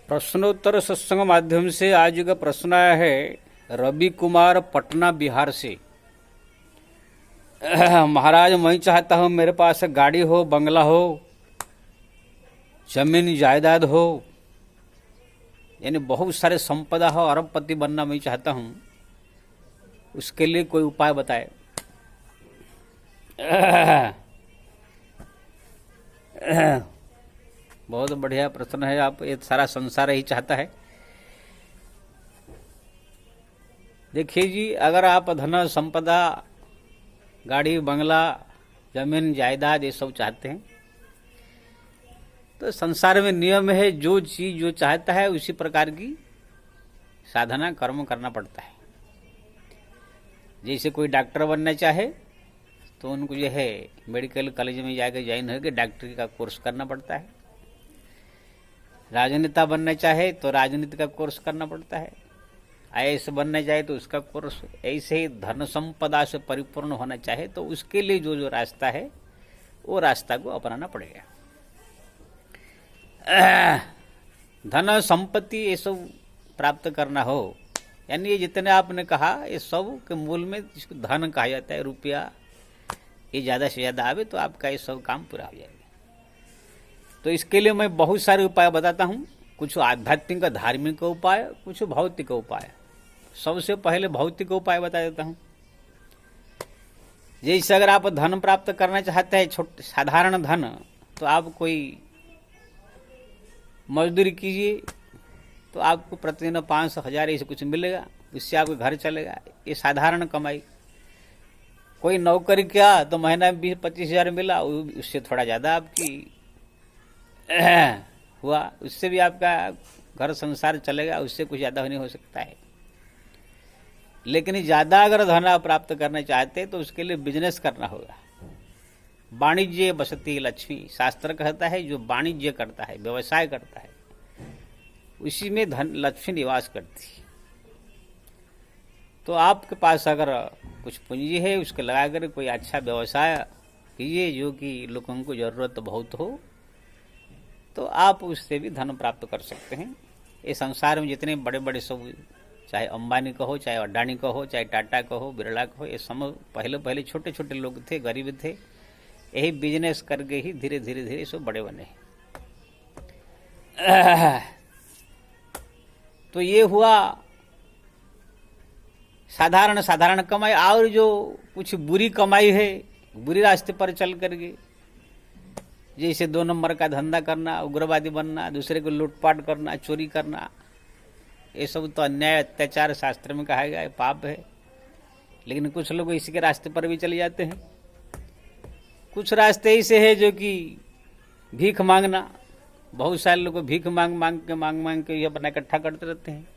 प्रश्नोत्तर सत्संग माध्यम से आज का प्रश्न आया है रवि कुमार पटना बिहार से। महाराज, मैं चाहता हूँ मेरे पास गाड़ी हो, बंगला हो, जमीन जायदाद हो, यानी बहुत सारे संपदा हो, अरबपति बनना मैं चाहता हूँ। उसके लिए कोई उपाय बताए। बहुत बढ़िया प्रश्न है। आप ये सारा संसार ही चाहता है। देखिए जी, अगर आप धन संपदा, गाड़ी बंगला, जमीन जायदाद ये सब चाहते हैं तो संसार में नियम है, जो चीज जो चाहता है उसी प्रकार की साधना कर्म करना पड़ता है। जैसे कोई डॉक्टर बनना चाहे तो उनको जो है मेडिकल कॉलेज में जाकर ज्वाइन होकर डॉक्टरी का कोर्स करना पड़ता है। राजनेता बनना चाहे तो राजनीति का कोर्स करना पड़ता है। आईएएस बनना चाहे तो उसका कोर्स। ऐसे ही धन संपदा से परिपूर्ण होना चाहे तो उसके लिए जो जो रास्ता है वो रास्ता को अपनाना पड़ेगा। धन संपत्ति ये सब प्राप्त करना हो, यानी ये जितने आपने कहा ये सब के मूल में जिसको धन कहा जाता है, रुपया, ये ज्यादा से ज्यादा आवे तो आपका ये सब काम पूरा हो जाएगा। तो इसके लिए मैं बहुत सारे उपाय बताता हूँ। कुछ आध्यात्मिक धार्मिक उपाय, कुछ भौतिक उपाय। सबसे पहले भौतिक उपाय बता देता हूँ। जैसे अगर आप धन प्राप्त करना चाहते हैं, साधारण धन, तो आप कोई मजदूरी कीजिए तो आपको प्रतिदिन 500,000 ऐसे कुछ मिलेगा, इससे आपका घर चलेगा। ये साधारण कमाई। कोई नौकरी किया तो महीना में 20-25,000 मिला, उससे थोड़ा ज्यादा आपकी हुआ, उससे भी आपका घर संसार चलेगा, उससे कुछ ज्यादा नहीं हो सकता है। लेकिन ज्यादा अगर धन आप प्राप्त करना चाहते हैं तो उसके लिए बिजनेस करना होगा। वाणिज्य बसती लक्ष्मी, शास्त्र कहता है जो वाणिज्य करता है, व्यवसाय करता है, उसी में धन लक्ष्मी निवास करती है। तो आपके पास अगर कुछ पूंजी है उसके लगाकर कोई अच्छा व्यवसाय कीजिए जो कि लोगों को जरूरत बहुत हो, तो आप उससे भी धन प्राप्त कर सकते हैं। ये संसार में जितने बड़े बड़े सब, चाहे अंबानी कहो, चाहे अडानी कहो, चाहे टाटा कहो, बिरला कहो, ये सब पहले पहले छोटे छोटे लोग थे, गरीब थे। यही बिजनेस करके ही धीरे धीरे धीरे सब बड़े बने। तो ये हुआ साधारण साधारण कमाई। और जो कुछ बुरी कमाई है, बुरी रास्ते पर चल करके, जैसे 2 नंबर का धंधा करना, उग्रवादी बनना, दूसरे को लूटपाट करना, चोरी करना, ये सब तो अन्याय अत्याचार शास्त्र में कहा गया है, पाप है। लेकिन कुछ लोग इसी के रास्ते पर भी चले जाते हैं। कुछ रास्ते ऐसे है जो कि भीख मांगना, बहुत सारे लोग भीख मांग मांग के अपना इकट्ठा करते रहते हैं।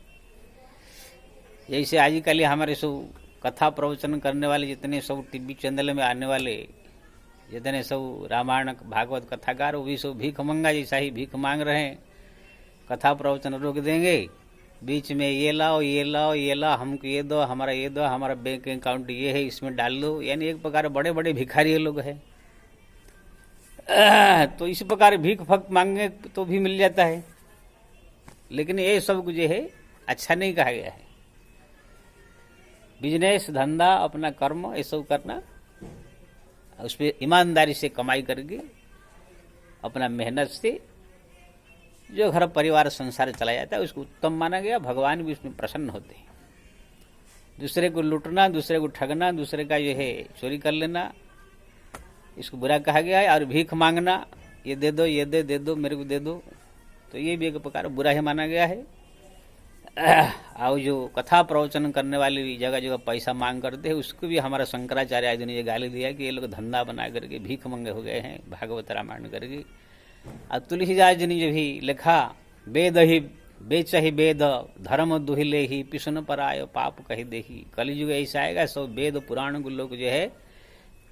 जैसे आजकल हमारे सब कथा प्रवचन करने वाले जितने सब टीवी चैनल में आने वाले जितने सब रामायण भागवत कथाकार, वो भी सब भीख मंगा जैसा ही भीख मांग रहे हैं। कथा प्रवचन रोक देंगे, बीच में ये लाओ ये लाओ ये लाओ, हमको ये दो, हमारा ये दो, हमारा बैंक अकाउंट ये है, इसमें डाल दो। यानी एक प्रकार बड़े बड़े भिखारी लोग हैं। तो इस प्रकार भीख फक मांगे तो भी मिल जाता है। लेकिन ये सब जो है अच्छा नहीं कहा गया है। बिजनेस, धंधा, अपना कर्म ये सब करना, उस पर ईमानदारी से कमाई करके अपना मेहनत से जो घर परिवार संसार चला जाता है उसको उत्तम माना गया। भगवान भी उसमें प्रसन्न होते हैं। दूसरे को लूटना, दूसरे को ठगना, दूसरे का जो है चोरी कर लेना, इसको बुरा कहा गया है। और भीख मांगना, ये दे दो, ये दे दो, मेरे को दे दो, तो ये भी एक प्रकार बुरा ही माना गया है। और जो कथा प्रवचन करने वाली जगह जगह पैसा मांग करते हैं, उसको भी हमारा शंकराचार्य आदि ने ये गाली दिया कि ये लोग धंधा बना करके भीख मंगे हो गए हैं, भागवत रामायण करके। और तुलसीदास जी ने जो भी लिखा, वेद ही बेच ही वेद, धर्म दुहिले ही, पिछन पर आयो पाप कही देही। कलियुग ऐसा आएगा, सब वेद पुराण को लोग जो है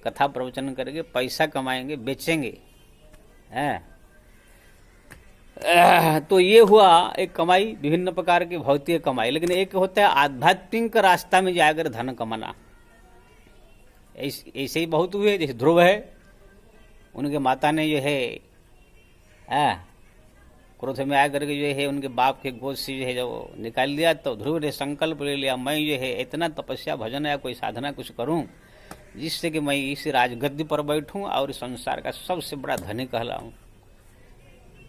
कथा प्रवचन करके पैसा कमाएंगे, बेचेंगे। तो ये हुआ एक कमाई, विभिन्न प्रकार की भौतिक कमाई। लेकिन एक होता है आध्यात्मिक रास्ता में जाकर धन कमाना। ऐसे ही बहुत हुए। जैसे ध्रुव है, उनके माता ने जो है क्रोध में आकर के जो है उनके बाप के गोद से जो है जो निकाल दिया, तो ध्रुव ने संकल्प ले लिया, मैं जो है इतना तपस्या भजन या कोई साधना कुछ करूं जिससे कि मैं इस राजगद्दी पर बैठूं और संसार का सबसे बड़ा धनी कहलाऊं।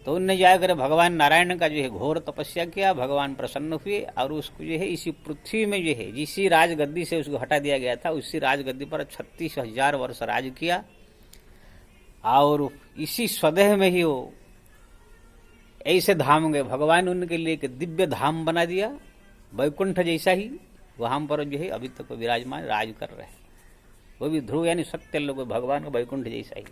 तो उनने जाकर भगवान नारायण का जो है घोर तपस्या किया, भगवान प्रसन्न हुए और उसको जो है इसी पृथ्वी में जो है जिसी राजगद्दी से उसको हटा दिया गया था उसी राजगद्दी पर 36,000 वर्ष राज किया और इसी स्वदेह में ही वो ऐसे धाम गए। भगवान उनके लिए एक दिव्य धाम बना दिया, वैकुंठ जैसा ही वहां पर जो है अभी तक विराजमान राज कर रहे हैं। वो भी ध्रुव यानी सत्य लोग भगवान का वैकुंठ जैसा ही।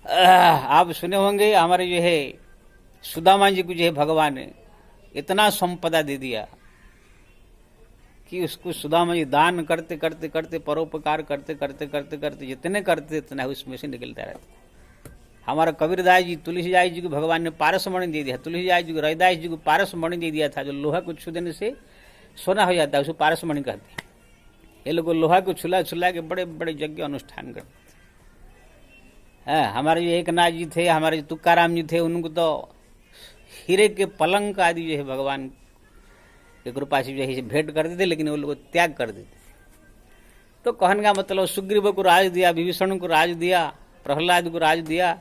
आप सुने होंगे हमारे जो है सुदामा जी को जो है भगवान ने इतना संपदा दे दिया कि उसको सुदामा जी दान करते करते करते परोपकार करते करते करते करते जितने करते इतना उसमें से निकलता रहता। हमारा कबीरदास जी तुलसीदास जी को भगवान ने पारस मणि दे दिया, तुलसीदास जी को रविदास जी को पारस मणि दे दिया था, जो लोहा को छू देने से सोना हो जाता है, उसको पारस मणि कहते हैं। ये लोग लोहा को छुला छुला के बड़े बड़े यज्ञ अनुष्ठान करते हैं। हमारे जो एक नाथ जी थे, हमारे जो तुकाराम जी थे, उनको तो हीरे के पलंग आदि जो है भगवान की कृपा से जो है भेंट कर देते, लेकिन वो लोग त्याग कर देते। तो कहने का मतलब सुग्रीव को राज दिया, विभीषण को राज दिया, प्रहलाद को राज दिया,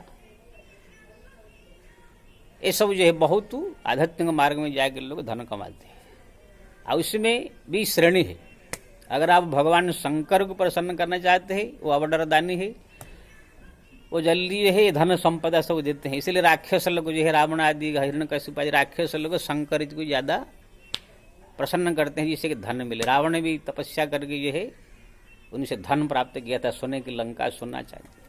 ये सब जो है बहुत आध्यात्मिक मार्ग में जाकर लोग धन कमाते हैं। और उसमें भी श्रेणी है। अगर आप भगवान शंकर को प्रसन्न करना चाहते हैं, वो अवडरदानी है, वो जल्दी जो है धन संपदा सब देते हैं। इसलिए राक्षस लोग जो है रावण आदि हिरण्यकशिपु आदि राक्षस लोग शंकर को ज्यादा प्रसन्न करते हैं जिससे कि धन मिले। रावण ने भी तपस्या करके जो है उनसे धन प्राप्त किया था, सोने की लंका, सोना चाहिए।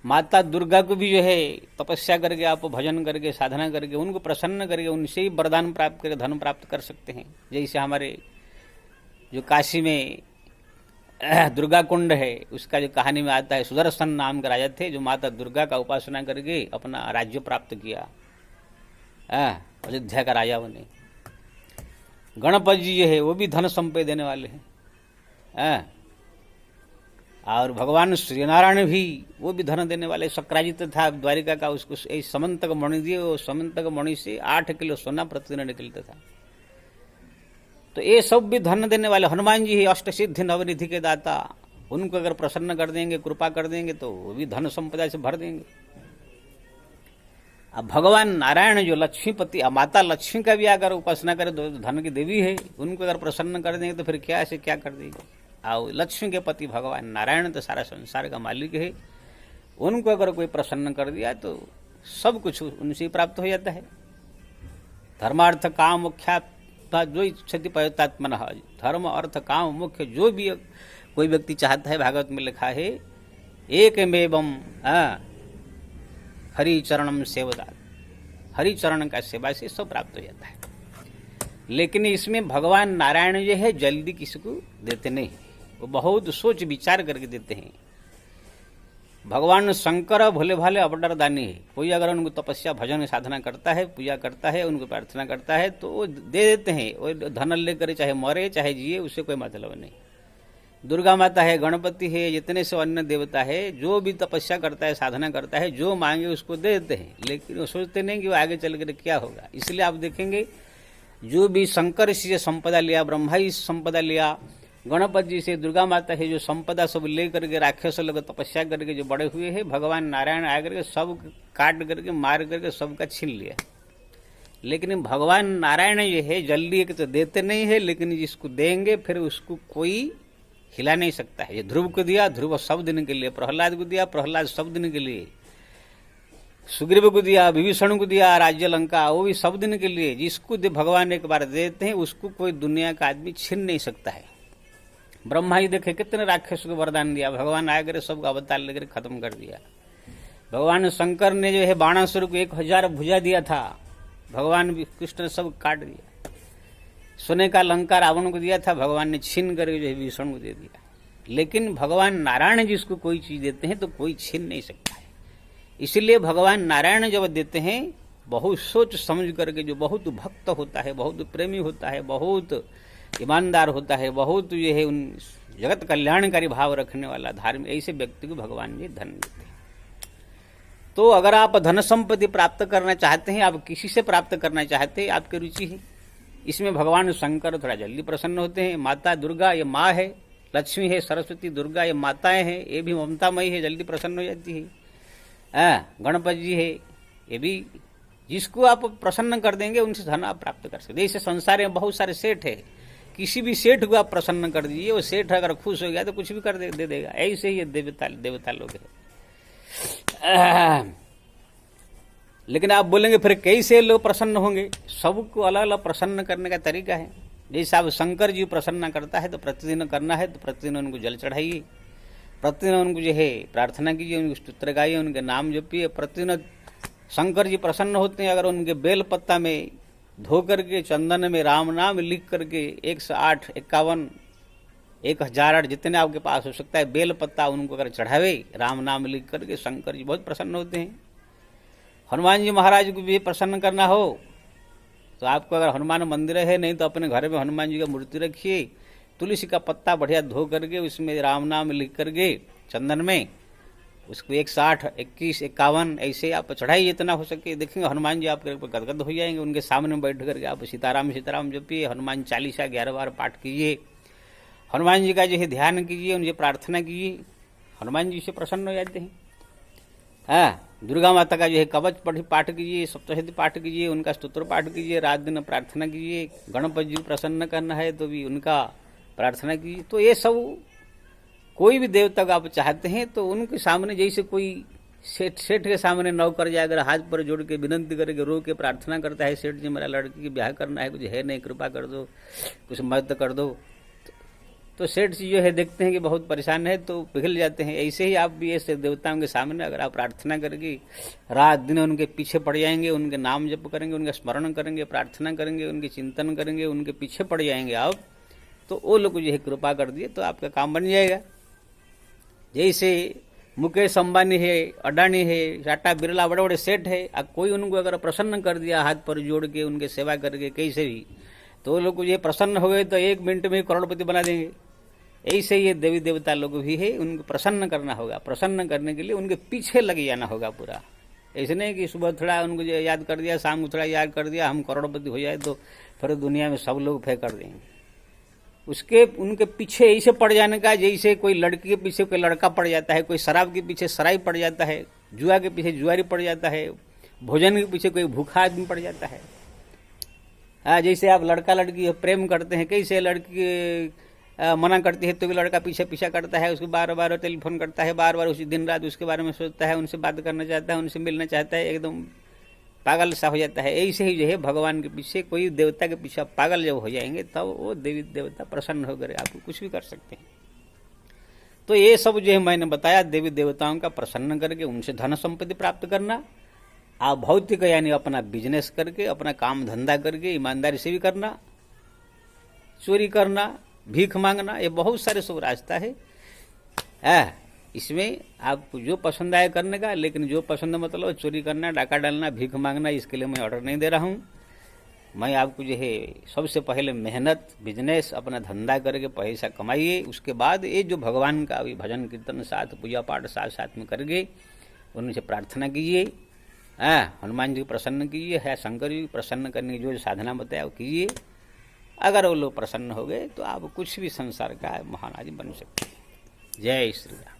माता दुर्गा को भी जो है तपस्या करके आप भजन करके साधना करके उनको प्रसन्न करके उनसे ही वरदान प्राप्त करके धन प्राप्त कर सकते हैं। जैसे हमारे जो काशी में दुर्गा कुंड है, उसका जो कहानी में आता है, सुदर्शन नाम के राजा थे जो माता दुर्गा का उपासना करके अपना राज्य प्राप्त किया, अयोध्या का राजा बने। गणपति जी जो है वो भी धन संपदा देने वाले हैं। और भगवान श्रीनारायण भी वो भी धन देने वाले। शक्राजित था द्वारिका का, उसको समंतक मणि दिए, वो समंतक मणि से 8 किलो सोना प्रतिदिन निकलता था। तो ये सब भी धन देने वाले। हनुमान जी ही अष्ट सिद्धि नवनिधि के दाता, उनको अगर प्रसन्न कर देंगे, कृपा कर देंगे तो वो भी धन संपदा से भर देंगे। अब भगवान नारायण जो लक्ष्मीपति, माता लक्ष्मी का भी अगर उपासना करे तो धन की देवी है, उनको अगर प्रसन्न कर देंगे तो फिर क्या से क्या कर देंगे। और लक्ष्मी के पति भगवान नारायण तो सारा संसार का मालिक है, उनको अगर कोई प्रसन्न कर दिया तो सब कुछ उनसे प्राप्त हो जाता है। धर्मार्थ काम मुख्यात्मा जो इच्छति पयोतात्मन, धर्म अर्थ काम मुख्य जो भी कोई व्यक्ति चाहता है, भागवत में लिखा है एकमेवम हरि चरणम सेवदात, हरि चरण का सेवा से सब प्राप्त हो जाता है। लेकिन इसमें भगवान नारायण जो है जल्दी किसी को देते नहीं, वो बहुत सोच विचार करके देते हैं। भगवान शंकर भोले भाले अवडरदानी है। कोई अगर उनको तपस्या भजन साधना करता है, पूजा करता है, उनको प्रार्थना करता है तो वो दे देते हैं। वो धन लेकर चाहे मरे चाहे जिए, उससे कोई मतलब नहीं। दुर्गा माता है, गणपति है, जितने से अन्य देवता है, जो भी तपस्या करता है, साधना करता है, जो मांगे उसको दे देते हैं। लेकिन वो सोचते नहीं कि वो आगे चल कर क्या होगा। इसलिए आप देखेंगे जो भी शंकर से संपदा लिया, ब्रह्मा जी से संपदा लिया, गणपति जी से, दुर्गा माता है, जो संपदा सब लेकर के राक्षस लोग तपस्या करके जो बड़े हुए हैं, भगवान नारायण आकर के सब काट करके मार करके सबका छीन लिया। लेकिन भगवान नारायण ये है जल्दी एक तो देते नहीं है, लेकिन जिसको देंगे फिर उसको कोई हिला नहीं सकता है। ये ध्रुव को दिया, ध्रुव सब दिन के लिए, प्रहलाद को दिया, प्रहलाद सब दिन के लिए, सुग्रीव को दिया, विभीषण को दिया राज्य लंका, वो भी सब दिन के लिए। जिसको भगवान एक बार देते हैं उसको कोई दुनिया का आदमी छीन नहीं सकता है। ब्रह्मा जी देखे कितने राक्षस को वरदान दिया, भगवान आकर सबका अवतार लेकर खत्म कर दिया। भगवान शंकर ने जो है बाणासुर को 1000 भुजा दिया था, भगवान कृष्ण ने सब काट दिया। सोने का लंका रावण को दिया था, भगवान ने छीन कर जो है विभीषण को दे दिया। लेकिन भगवान नारायण जिसको कोई चीज देते हैं तो कोई छीन नहीं सकता है। इसलिए भगवान नारायण जब देते हैं बहुत सोच समझ करके, जो बहुत भक्त होता है, बहुत प्रेमी होता है, बहुत ईमानदार होता है, बहुत ये है उन जगत कल्याणकारी भाव रखने वाला धार्मिक, ऐसे व्यक्ति को भगवान जी धन देते हैं। तो अगर आप धन संपत्ति प्राप्त करना चाहते हैं, आप किसी से प्राप्त करना चाहते हैं, आपकी रुचि है, इसमें भगवान शंकर थोड़ा जल्दी प्रसन्न होते हैं। माता दुर्गा ये माँ है, लक्ष्मी है, सरस्वती दुर्गा ये माताएं हैं, ये भी ममतामयी है, जल्दी प्रसन्न हो जाती है। गणपति जी है, ये भी जिसको आप प्रसन्न कर देंगे उनसे धन आप प्राप्त कर सकते। जैसे संसार में बहुत सारे सेठ है, किसी भी सेठ को आप प्रसन्न कर दीजिए, वो सेठ अगर खुश हो गया तो कुछ भी कर दे देगा। ऐसे ही ये देवता लोग है। लेकिन आप बोलेंगे फिर कैसे लोग प्रसन्न होंगे? सबको अलग अलग प्रसन्न करने का तरीका है। जैसे आप शंकर जी प्रसन्न करता है तो प्रतिदिन करना है तो प्रतिदिन उनको जल चढ़ाइए, प्रतिदिन उनको जो है प्रार्थना कीजिए, उनको स्तोत्र गाइए, उनके नाम जपिए। प्रतिदिन शंकर जी प्रसन्न होते हैं अगर उनके बेल पत्ता में धो करके चंदन में राम नाम लिख करके 108, 51, 1008 जितने आपके पास हो सकता है बेल पत्ता उनको अगर चढ़ावे, राम नाम लिख करके, शंकर जी बहुत प्रसन्न होते हैं। हनुमान जी महाराज को भी प्रसन्न करना हो तो आपको अगर हनुमान मंदिर है, नहीं तो अपने घर में हनुमान जी का मूर्ति रखिए, तुलसी का पत्ता बढ़िया धो करके उसमें राम नाम लिख करके चंदन में उसको 108, 21, 51 ऐसे आप चढ़ाइए जितना हो सके। देखेंगे हनुमान जी आपके गदगद हो जाएंगे। उनके सामने बैठ करके आप सीताराम सीताराम जपिए, हनुमान चालीसा 11 बार पाठ कीजिए, हनुमान जी का जो है ध्यान कीजिए, उनसे प्रार्थना कीजिए, हनुमान जी से प्रसन्न हो जाते हैं। दुर्गा माता का जो है कवच पाठ कीजिए, सप्तशती पाठ कीजिए, उनका स्तोत्र पाठ कीजिए, रात दिन प्रार्थना कीजिए। गणपति जी प्रसन्न करना है तो भी उनका प्रार्थना कीजिए। तो ये सब कोई भी देवता को आप चाहते हैं तो उनके सामने, जैसे कोई सेठ के सामने नौकर जाकर हाथ पर जोड़ के विनंती करके रो के प्रार्थना करता है, सेठ जी मेरा लड़की की ब्याह करना है, कुछ है नहीं, कृपा कर दो, कुछ मदद कर दो। तो सेठ जी जो है देखते हैं कि बहुत परेशान है तो पिघल जाते हैं। ऐसे ही आप भी ऐसे देवताओं के सामने अगर आप प्रार्थना करके रात दिन उनके पीछे पड़ जाएंगे, उनके नाम जप करेंगे, उनका स्मरण करेंगे, प्रार्थना करेंगे, उनके चिंतन करेंगे, उनके पीछे पड़ जाएंगे आप, तो वो लोग जो है कृपा कर दिए तो आपका काम बन जाएगा। जैसे मुकेश अंबानी है, अडानी है, टाटा बिरला, बड़े बड़े सेठ है, अब कोई उनको अगर प्रसन्न कर दिया हाथ पर जोड़ के उनके सेवा करके कैसे भी, तो वो लोग को ये प्रसन्न हो गए तो 1 मिनट में करोड़पति बना देंगे। ऐसे ये देवी देवता लोग भी है, उनको प्रसन्न करना होगा। प्रसन्न करने के लिए उनके पीछे लग जाना होगा पूरा। ऐसे नहीं कि सुबह थोड़ा उनको याद कर दिया, शाम को थोड़ा याद कर दिया, हम करोड़पति हो जाए तो फिर दुनिया में सब लोग फेंक कर देंगे। उनके पीछे ऐसे पड़ जाने का जैसे कोई लड़की के पीछे कोई लड़का पड़ जाता है, कोई शराब के पीछे शराब पड़ जाता है, जुआ के पीछे जुआरी पड़ जाता है, भोजन के पीछे कोई भूखा आदमी पड़ जाता है। जैसे आप लड़का लड़की प्रेम करते हैं, कैसे लड़की मना करती है तो भी लड़का पीछे पीछा करता है, उसको बार बार टेलीफोन करता है, बार बार उसी दिन रात उसके बारे में सोचता है, उनसे बात करना चाहता है, उनसे मिलना चाहता है, एकदम पागल सा हो जाता है। ऐसे ही जो है भगवान के पीछे, कोई देवता के पीछे पागल जब हो जाएंगे तब वो देवी देवता प्रसन्न होकर आपको कुछ भी कर सकते हैं। तो ये सब जो है मैंने बताया, देवी देवताओं का प्रसन्न करके उनसे धन संपत्ति प्राप्त करना, आप भौतिक यानी अपना बिजनेस करके, अपना काम धंधा करके ईमानदारी से भी करना, चोरी करना, भीख मांगना, ये बहुत सारे सब रास्ता है। इसमें आपको जो पसंद आए करने का, लेकिन जो पसंद मतलब चोरी करना, डाका डालना, भीख मांगना, इसके लिए मैं ऑर्डर नहीं दे रहा हूँ। मैं आपको जो है सबसे पहले मेहनत, बिजनेस, अपना धंधा करके पैसा कमाइए, उसके बाद ये जो भगवान का अभी भजन कीर्तन साथ, पूजा पाठ साथ साथ में करके उनसे प्रार्थना कीजिए। हनुमान जी प्रसन्न कीजिए, है शंकर जी प्रसन्न करने की जो साधना बताया वो कीजिए। अगर वो लोग प्रसन्न हो गए तो आप कुछ भी संसार का महान आदमी बन सकते हैं। जय श्री राम।